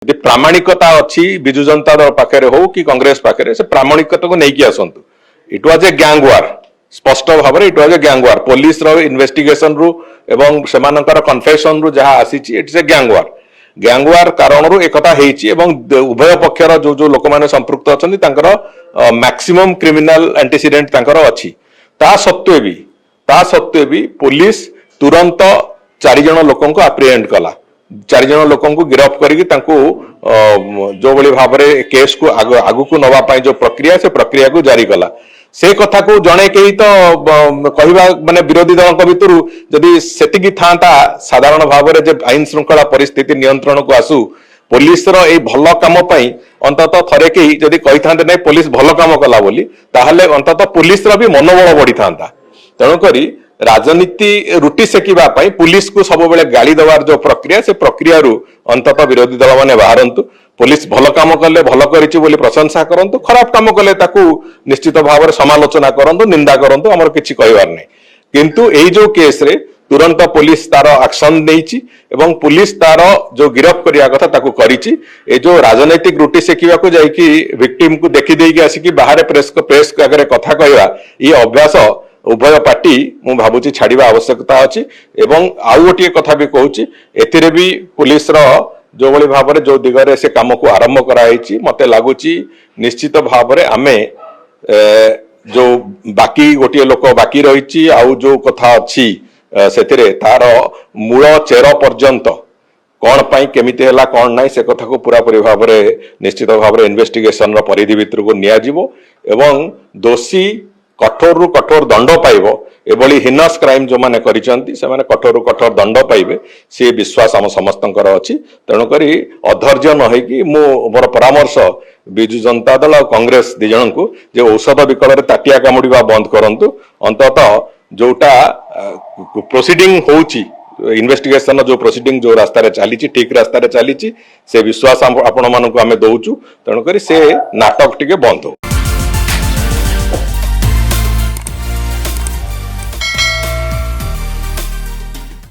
प्रामाणिकता अच्छी विजु जनता दल पाखे हो कि कांग्रेस पाखे से प्रामाणिकता को नहीं आसतु it was a gang war स्पष्ट भाव में it was a gang war police रो इन्वेस्टिगेशन रु एवं सेमानकर कन्फेशन रु जहाँ आसी इट्स ए गैंग वार कारण एकता उभय पक्षर जो जो लोक मैंने संपृक्त अच्छा मैक्सिमम क्रिमिनल एंटीसीडेंट अच्छी ता सत्वे भी पुलिस तुरंत 4 जन लोक एप्रिहेंड कला 4 जन लोक गिरफ्त करके जो बड़ी भाव में केस को आगु को नवा जो प्रक्रिया से प्रक्रिया को जारी कला से कथा को जड़े कहीं तो कहवा माने विरोधी दल भितर जदि सेतिकी था साधारण भाव में आईन श्रृंखला परिस्थिति नियंत्रण को आसू पुलिस रो भल कम अंतत थरे कहीं जदि कही था नहीं पुलिस भल कम कला बोली ताहले अंतत पुलिस रो भी मनोबल बढ़ी था तेणुकरी राजनीति रुटी सेकिबा पुलिस को सब बेले गाली दबार जो प्रक्रिया से प्रक्रिया अंतत विरोधी दल मैंने बाहरतु पुलिस भल काम कले भल करिछि बोली प्रशंसा करंतु खराब काम कले ताकू निश्चित भाव में समालोचना करंतु निंदा करंतु हमर किछि कहबार नै किंतु एई जो केस रे तुरंत पुलिस तार एक्शन नेइछि एवं पुलिस तार जो गिरफ्त करिया कथा ताकू करिछि ए जो राजनीतिक रुटी सेकिबा को जाई कि विक्टिम को देखि देइकी आसी बाहर प्रेस आगे कथा कहवा ये अभ्यास उभय पार्टी मु भाबुची छाड़िबा आवश्यकता अछि एवं आउ गोटे कथा भी कहूची एथिरे भी पुलिस रो जो बड़ी भाव में जो दिगरे से काम को आरंभ कराई मते लगुची निश्चित भाव में आमे जो बाकी गोटे लोक बाकी रही आउ जो कथा अच्छी से तार मूल चेर पर्यंत कौन पाई केमिति हैला कौन नाई से कथा को पूरा पूरी भाव में निश्चित भाव में इन्वेस्टिगेशन रो परिधि भितर को निया जिवो एवं दोषी कठोर रु कठोर दंड पाइब एभली हिनस क्राइम जो माने करिसंती से माने कठोर रु कठोर दंड पाइबे से विश्वास आम समस्तंकर अछि तेणुकरी अधैर्य न होई मो मोर परामर्श बिजु जनता दल और कांग्रेस दि जन को जे औषध विकल रे ताटिया कामुडीबा बंद करंतु अंतत जोटा प्रोसीडिंग होउची इन्वेस्टिगेशन जो प्रोसीडिंग जो रास्ता रे चली ठीक रास्ता रे चली से विश्वास आपण मानक आमे दउचु तेणुकरी से नाटक टिके बंद हो।